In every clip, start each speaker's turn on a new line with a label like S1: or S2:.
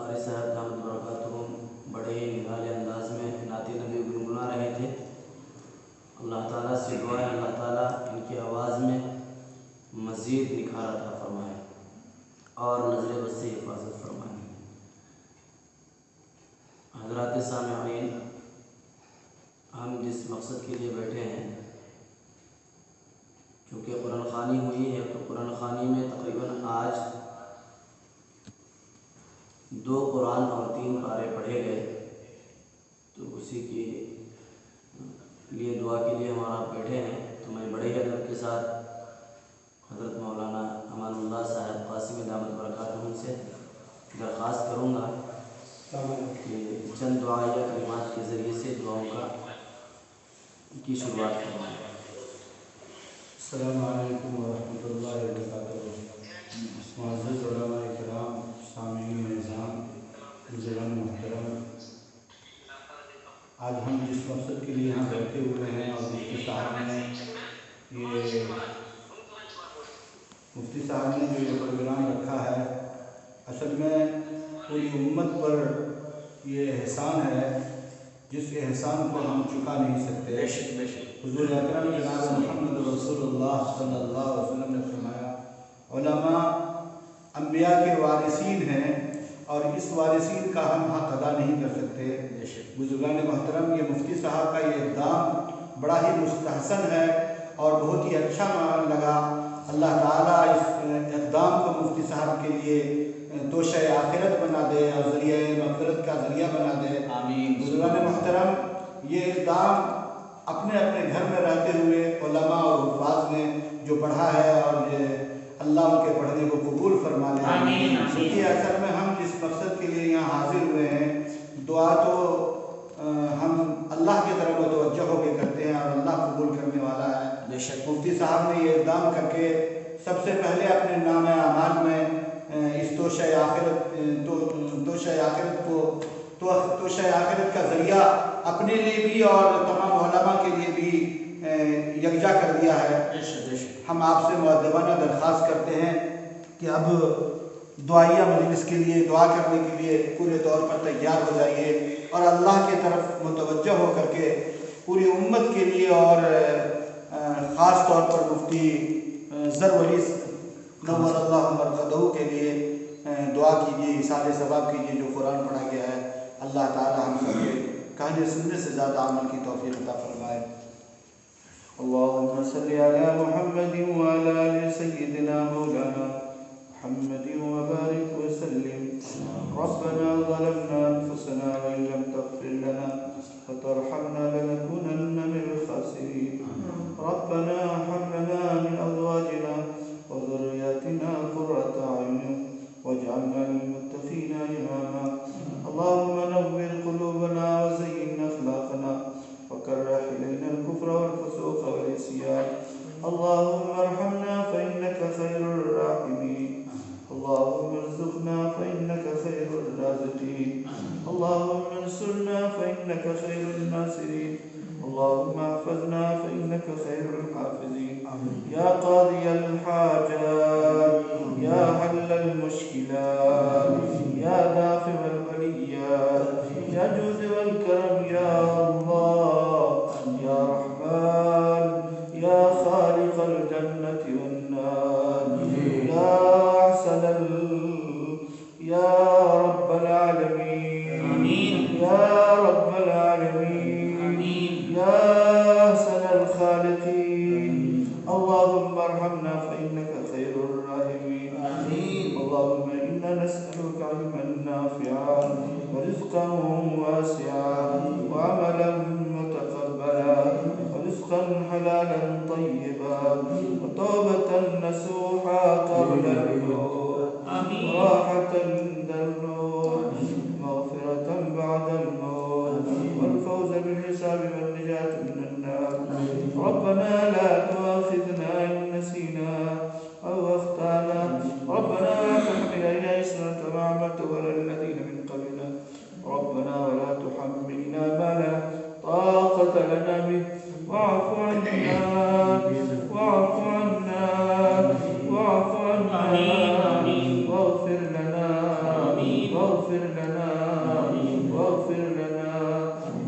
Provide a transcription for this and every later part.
S1: قاری صاحب دامت برکاتہم بڑے ہی نرالے انداز میں نعت نبی گنگنا رہے تھے۔ اللہ تعالیٰ سے دعا ہے اللہ تعالیٰ ان کی آواز میں مزید نکھار عطا فرمائے اور نظر بد سے حفاظت فرمائے۔ حضرات سامعین، ہم جس مقصد کے لیے بیٹھے ہیں، چونکہ قرآن خوانی ہوئی ہے تو قرآن خوانی میں تقریباً آج 2 قرآن اور 3 پارے پڑھے گئے، تو اسی کے لیے دعا کے لیے ہمارا بیٹھے ہیں۔ تو میں بڑے ہی ادب کے ساتھ حضرت مولانا امان اللہ صاحب قاسمی دامت برکاتہم سے درخواست کروں گا کہ چند دعائیہ کلمات کے ذریعے سے دعاؤں کی شروعات فرمائیں۔
S2: السلام علیکم ورحمۃ اللہ وبرکاتہ۔ معزز علماء کرام، سامعین نظام، بزرگان محترم، آج ہم جس مقصد کے لیے یہاں بیٹھے ہوئے ہیں اور مفتی صاحب نے جو یہ پروگرام رکھا ہے، اصل میں پوری امت پر یہ احسان ہے جس احسان کو ہم چکا نہیں سکتے۔ حضور اکرم جناب محمد رسول اللہ صلی اللہ علیہ وسلم نے فرمایا، علماء انبیاء کے وارثین ہیں اور اس وارثین کا ہم حق ادا نہیں کر سکتے۔ بزرگان محترم، یہ مفتی صاحب کا یہ اقدام بڑا ہی مستحسن ہے اور بہت ہی اچھا لگا۔ اللہ تعالیٰ اس اقدام کو مفتی صاحب کے لیے توشہ آخرت بنا دے اور ذریعہ مغفرت کا ذریعہ بنا دے، آمین۔ بزرگان محترم، یہ اقدام اپنے اپنے گھر میں رہتے ہوئے علماء اور حفاظ نے جو پڑھا ہے اور اللہ ان کے پڑھنے کو قبول فرما لے، آمین۔ کیونکہ اصل میں ہم جس مقصد کے لیے یہاں حاضر ہوئے ہیں، دعا تو ہم اللہ کی طرف متوجہ ہو کے کرتے ہیں اور اللہ قبول کرنے والا ہے۔ مفتی صاحب نے یہ اقدام کر کے سب سے پہلے اپنے نام اعمال میں اس توشہ آخرت کا ذریعہ اپنے لیے بھی اور تمام علماء کے لیے بھی یکجا کر دیا ہے۔ ہم آپ سے مؤدبانہ درخواست کرتے ہیں کہ اب دعائیہ مجلس کے لیے دعا کرنے کے لیے پورے طور پر تیار ہو جائیے اور اللہ کی طرف متوجہ ہو کر کے پوری امت کے لیے اور خاص طور پر مفتی ذروری نور اللہ مرقدہ کے لیے دعا کیجیے، اثار ثواب کیجیے۔ جو قرآن پڑھا گیا ہے، اللہ تعالی ہم سب کے کہنے سننے سے زیادہ عمل کی توفیق عطا فرمائے۔ اللہم صلی علی محمد وعلی آل سیدنا مولانا محمد وبارک وسلم۔ ربنا ظلمنا انفسنا وان لم تغفر لنا وترحمنا لنكونن من الخاسرين۔ ربنا هب لنا من ازواجنا وذرياتنا قرة اعين واجعلنا للمتقين اماما۔ اللهم نور قلوبنا وزين اخلاقنا وكره الينا الكفر والفسوق والعصيان۔ اللهم ارحمنا فانك خير الراحمين۔ اللهم ارزقنا فانك خير الرازقين۔ اللهم انصرنا فانك خير الناصرين۔ اللهم احفظنا فانك خير الحافظين۔ يا قاضي الحاجات، يا حل المشكلات، يا دافع البليات، يا جود والكرم، يا الله، يا رحمن، يا خالق الجنة والنار، يا أحسن يا رب العالمين، آمين، يا رب العالمين، يا أحسن الخالقين۔ اللهم ارحمنا فإنك خير الراحمين، آمين۔ اللهم إنا نسألك علما نافعا ورزقا واسعا وعملا متقبلا ورزقا حلالا طيبا وتوبة نصوحا قبل الموت، وراحة عند الموت، مغفرة بعد الموت، والفوز بالحساب والنجاة من النار۔ ربنا لا تؤاخذنا إن نسينا أو أخطأنا، ربنا لا تحمل علينا إصرا كما حملته على الذين من قبلنا، ربنا ولا تحملنا ما لا طاقة لنا به، واعف عنا واعف عنا واعف عنا واغفر لنا واغفر
S3: واغفر لنا واغفر لنا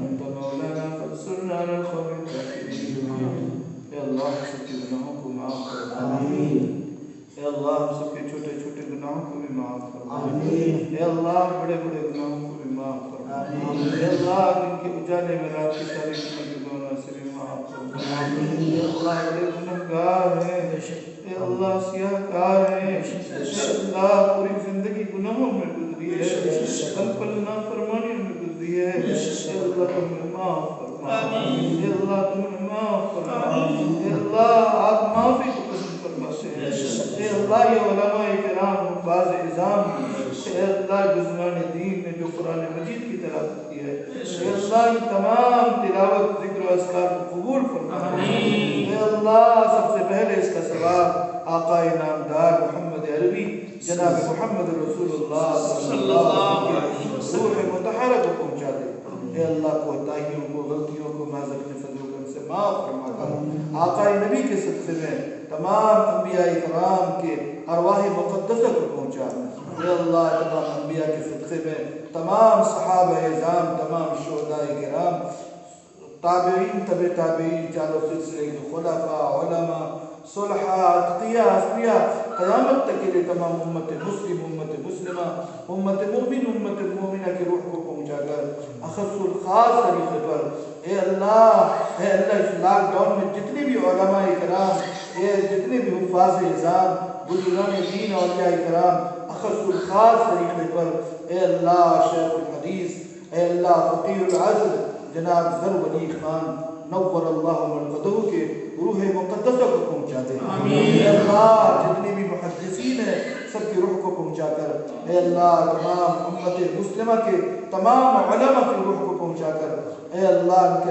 S3: انت مولانا فانصرنا على القوم الكافرين اے اللہ ہم سب کے گناہوں کو معاف فرما اے اللہ ہم سب کے چھوٹے چھوٹے گناہوں کو بھی معاف فرما اے اللہ بڑے بڑے گناہوں کو بھی معاف فرما اے اللہ ان کے اجالے میں رات کی تاریکی کے گناہوں سے بھی معاف فرما اے اللہ بڑے گنہگار ہیں اے اللہ سیاہ کار ہیں اے اللہ پوری زندگی گناہوں میں گزری ہے پل پل نافرمانی میں گزری ہے اے اللہ تمہیں معاف فرما اے اللہ تمہیں معاف فرما اے اللہ آپ معافی کو پسند فرماتے ہیں اے اللہ یہ علماء کرام باز اعظام اے اللہ بزرگان دین نے جو قرآن مجید کی تلاوت کی ہے اے اللہ ان تمام تلاوت ذکر و اذکار کو قبول فرما اے اللہ سب سے پہلے اس کا ثواب آقا نامدار محمد عربی جناب محمد رسول اللہ صلی اللہ علیہ وسلم روح مطہرہ کو پہنچا دے اے اللہ کوتاہیوں کو غلطیوں کو معذرت فضل سے معاف فرما کر آقا نبی کے صدقے میں تمام انبیاء کرام کے ارواح مقدسہ کو پہنچا اے اللہ تمام انبیاء کے صدقے میں تمام صحابہ اعظام تمام شہداء کرام تابعین تبع تابعین چاروں سلسلے خلفاء علماء صلحاء اتقیاء اصفیاء قیامت تک کے لیے تمام امت مسلم امت مسلمہ امت مومن امت مومنہ کی روح کو پہنچا کر اخص الخاص طریقے پر اے اللہ اس لاک ڈاؤن میں جتنے بھی علماء کرام جتنے بھی حفاظ اعظام بزرگان دین اولیاء کرام اخص الخاص طریقے پر اے اللہ شیخ الحدیث اے اللہ فقیر العصر جناب زر ولی خان نور اللہ مرقدہ کے روح مقدسہ کو پہنچا دے اے اللہ جتنے بھی محدثین ہیں سب کی روح کو پہنچا کر اے اللہ تمام امت مسلمہ کے تمام علماء کی روح کو پہنچا کر اے اللہ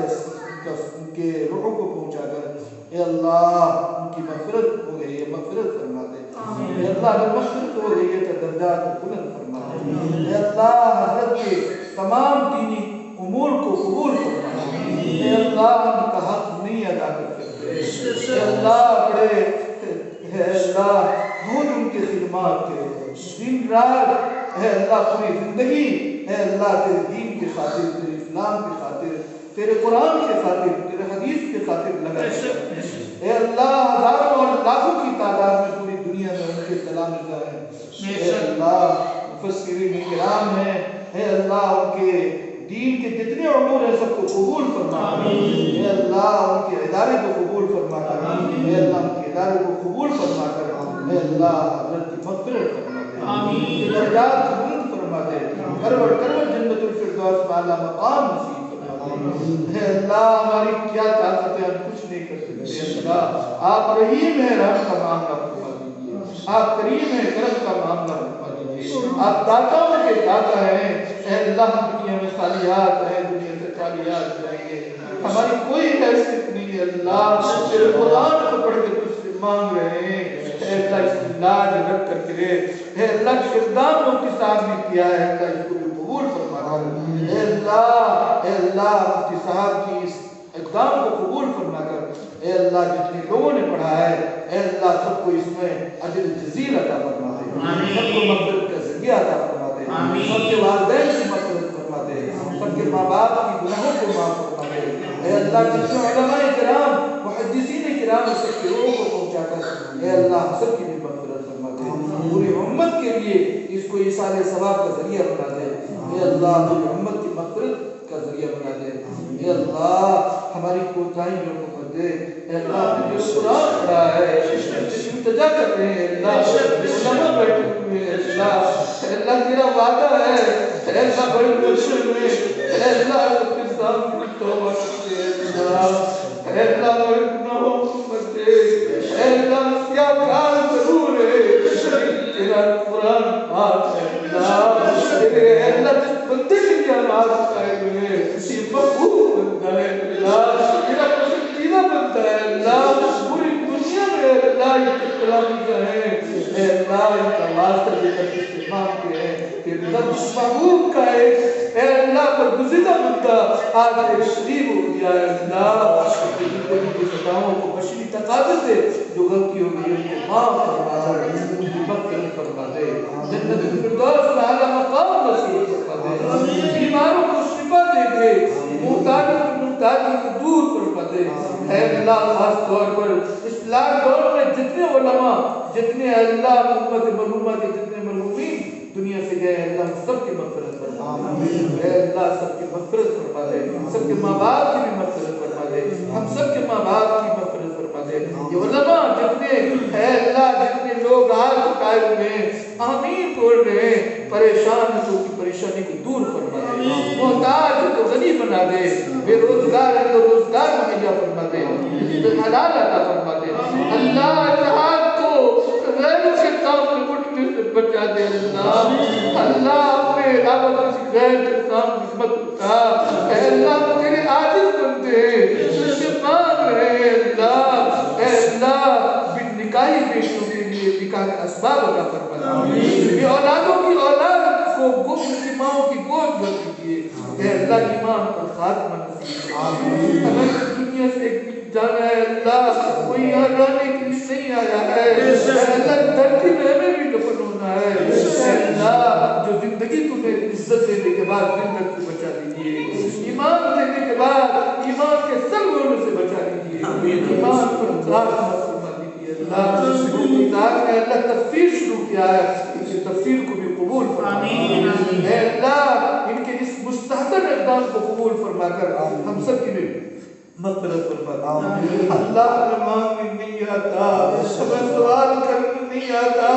S3: ان کے روح کو پہنچا کر اے اللہ ان کی مغفرت ہو گئی ہے مغفرت فرما دے اے اللہ اگر مغفرت ہو گئی ہے تو درجات کو بلند فرما دے اے اللہ حضرت کے تمام دینی امور کو قبول فرما اے اللہ ہم کا حق نہیں ادا کر سکتے اے اللہ بڑے اے اللہ بہت ان کے خدمات کے دن رات اے اللہ پوری زندگی اے اللہ تیرے دین کی خاطر تیرے اسلام کی خاطر تیرے قرآن کی خاطر تیرے حدیث کی خاطر لگا اے اللہ ہزاروں اور لاکھوں کی تعداد میں پوری دنیا میں ان کے تلامذہ ہیں اے اللہ مفسرین کرام ہیں اے اللہ ان کے دین کے جتنے امور ہیں سب کو قبول فرما اے اللہ ان کے ادارے کو قبول فرما کر اے اللہ ان کے ادارے کو قبول فرما کر اے اللہ حضرت کی مغفرت فرما دے درجات کو بلند فرما دے کروڑ جنت الفردوس میں اعلیٰ مقام نصیب فرما دے اے اللہ ہماری کیا طاقت ہے ہم کچھ نہیں کر سکتے اے اللہ آپ رحیم ہیں رحم کا معاملہ فرما دیجیے آپ کریم ہیں کرم کا معاملہ فرما دیجیے آپ داتاؤں کے داتا ہیں اے اللہ ہم دنیا میں خالیات ہیں دنیا سے خالیات جائیں گے ہماری کوئی حیثیت نہیں ہے اللہ تیرے قرآن کو پڑھ کے تجھ سے مانگ رہے ہیں اے اللہ اس کی لاج رکھ کر کے اے اللہ کی اقدام مفتی صاحب نے کیا ہے اللہ اس کو بھی قبول فرما کر اے اللہ مفتی صاحب کی اس اقدام کو قبول فرما کر اے اللہ جتنے لوگوں نے پڑھا ہے اے اللہ سب کو اس میں اجر جزیل عطا فرما دے سب کو مغفرت کا ذریعہ عطا فرما دے سب کے والدین کی مغفرت فرما دے سب کے ماں باپ کی گناہوں کو معاف فرما دے اے اللہ جتنے علماء کرام محدثین کرام سب کے روحوں کو پہنچا کر اے اللہ سب کی بھی مغفرت فرما دے پوری امت کے لیے اس کو ایصال ثواب کا ذریعہ بنا دے اے اللہ پوری امت کی مغفرت کا ذریعہ بنا دے اے اللہ ہماری کوتاہیوں کو کر دے اے اللہ نے جو قرآن پڑھا ہے التجا کر رہے ہیں اللہ علماء بیٹھے ہوئے ہیں اللہ تیرا وعدہ ہے اے اللہ بڑی مشکل میں اے اللہ اپنے سامنے توبہ کرتے ہیں اے اللہ بڑے گناہوں کو کرتے اے اللہ کیا کار ضرور ہے تیرا قرآن پاک ہے اے اللہ جس بندے کے لیے آواز اٹھائے ہوئے یہ محبوب بندہ ہے اللہ تیرا پسندیدہ بندہ ہے اللہ پوری دنیا میں اللہ یہ کلامی ہے اے اللہ ان کا واسطہ دے کر استعمال کے ہیں کہ رب محبوب کا ہے اے اللہ پر گزیدہ بندہ آج ایک شریف ہو گیا ہے اللہ زندگی کی خطاؤں کو بشری تقاضے سے جو غلطی ہو گئی ان کو معاف فرما دے ان کی مغفرت فرما دے جنت الفردوس میں اعلیٰ مقام نصیب اللہ خاص طور پر اس لاک ڈاؤن میں جتنے علماء جتنے اللہ امت مرحومہ کے جتنے مرحومین دنیا سے گئے اللہ سب کی مغفرت فرما دے اے اللہ سب کی مغفرت فرما دے سب کے ماں باپ کی بھی مغفرت فرما دے ہم سب کے ماں باپ کی مغفرت فرما دے یہ علماء جتنے اے اللہ جتنے لوگ آج اٹھائے ہوئے ہیں آمین بول رہے ہیں پریشان ہے تو کی پریشانی کو دور فرما دے محتاج ہے تو غنی بنا دے بے روزگار ہے تو روزگار مہیا فرما دے حلال عطا فرما دے اللہ اتحاد کو غیروں کے سامنے اٹھنے سے بچا دے اللہ اللہ اپنے علاوہ کسی غیر کے سامنے مت اٹھا اے اللہ تیرے عاجز بندے تجھ سے مانگ رہے ہیں اللہ اے اللہ نکاحی بیٹوں کے لیے نکاح کے اسباب عطا فرما دے یہ اولادوں کی اولاد کو مسلمانوں کی گود بھر دیجیے اے اللہ ایمان پر خاتمہ نصیب اگر دنیا سے جانا ہے اللہ کوئی یہاں جانے کے لیے نہیں آیا ہے اے اللہ دھرتی میں ہمیں بھی دفن ہونا ہے اے اللہ جو زندگی تمہیں عزت دینے کے بعد زندگی سے بچا دیجیے ایمان دینے کے بعد ایمان کے سب لوگوں سے بچا دیجیے ایمان پر خاتمہ فرما دیجیے اللہ نے اللہ تفسیر شروع کیا ہے اس تفسیر کو بھی قبول فرما اے اللہ ان کے اس مستحسن اقدام کو قبول فرما کر ہم سب کی بھی مغفرت فرما اللہ ہمیں مانگنے نہیں آتا ہمیں سوال کرنے نہیں آتا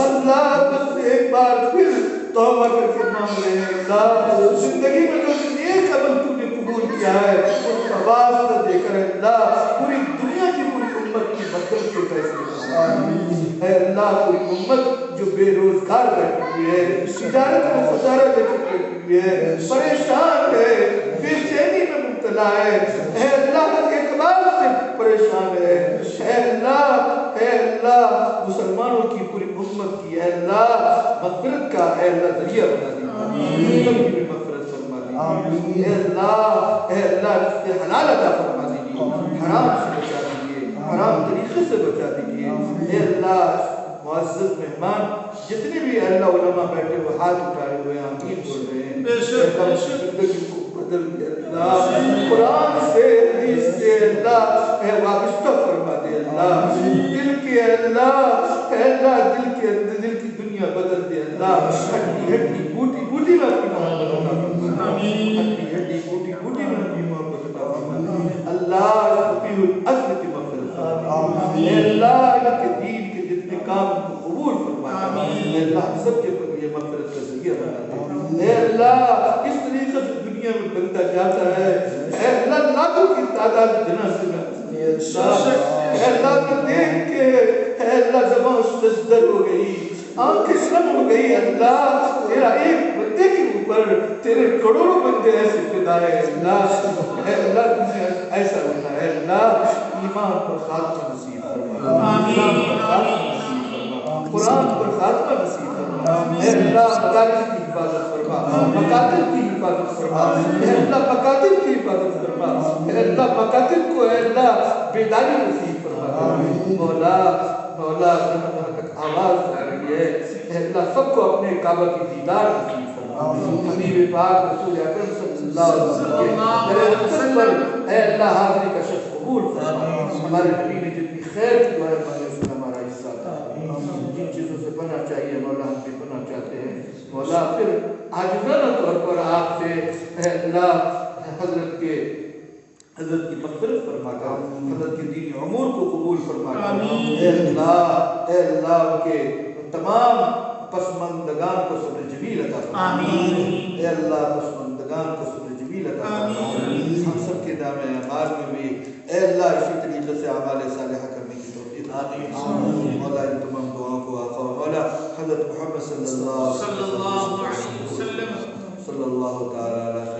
S3: اللہ بس ایک بار پھر توبہ کر کے مانگ رہے ہیں اللہ زندگی میں جو نیک عمل تو نے قبول کیا ہے اس کا واسطہ دے کر اللہ پوری دنیا کی پوری امت کی مغفرت کے فیصلے اے اللہ پوری امت جو بے روزگار بیٹھی ہوئی ہے تجارت میں خسارہ دے چکی ہوئی ہے پریشان ہے بے چینی میں مبتلا ہے اے اللہ کے اعتبار سے پریشان ہے اے اللہ مسلمانوں کی پوری امت کی اے اللہ مغفرت کا اے اللہ ذریعہ بنا دیجیے سب کی بھی مغفرت فرما دیجیے اے اللہ رزق حلال عطا فرما دیجیے حرام سے بچا دیجیے حرام طریقے سے بچا دیجیے اے اللہ معزز مہمان جتنے بھی اللہ علماء بیٹھے ہوئے ہاتھ اٹھائے ہوئے ہیں آمین بول رہے ہیں زندگی کو بدل دے اللہ قرآن سے حدیث سے اللہ اے وابستہ فرما دے اللہ دل کے اللہ اے اللہ دل کی دنیا بدل دے اللہ ہڈی ہڈی بوٹی بوٹی میں اپنی محبت عطا فرما ہڈی ہڈی بوٹی بوٹی میں اپنی محبت عطا فرما اللہ رفیع الاصل کی مغفرت فرما اے اللہ ان کے دین کے جتنے کام کو قبول فرما اے اللہ سب کے یہ مغفرت کا ذریعہ بنا دے اے اللہ اس طریقے سے دنیا میں بندہ جاتا ہے اے اللہ لاکھوں کی تعداد جنازے میں اے اللہ کو دیکھ کے اے اللہ زبان سجدر ہو گئی آنکھیں سن ہو گئی اللہ تیرا ایک بندے کے اوپر تیرے کروڑوں بندے ایسے فدا ہے اے اللہ تمہیں ایسا ہوتا ہے اللہ ایمان پر خاتمہ نصیب فرما قرآن پر خاتمہ نصیب فرما اے اللہ مدارس کی حفاظت فرما مکاتب کی حفاظت فرما اے اللہ مکاتب کی حفاظت فرما اے اللہ مکاتب کو اے اللہ بیداری نصیب فرما مولا مولا جہاں تک آواز آ رہی ہے اے اللہ سب کو اپنے کعبہ کی دیدار نصیب فرما حبیب پاک رسول اکرم صلی اللہ علیہ وسلم اے اللہ حاضری کا شرف قبول فرما ہمارے نبی نے جتنی خیر کی دعائیں مانگے اس میں ہمارا حصہ تھا جن چیزوں سے بنا چاہیے مولا ہم بھی بنا چاہتے ہیں مولا پھر عاجزانہ طور پر آپ سے اے اللہ حضرت کی مغفرت فرما کر حضرت کے دینی امور کو قبول فرما کر اے اللہ کے تمام پسماندگان کو صبر جمیل عطا فرما اے اللہ پسماندگان کو صبر جمیل عطا فرما ہم سب کے دام اعمال میں بھی اے اللہ اسی طریقے سے اعمال صالحہ کرنے کی توفیق آمین مولا ان تمام دعاؤں کو آقا مولا حضرت محمد صلی اللہ علیہ وسلم صلی اللہ تعالی علیہ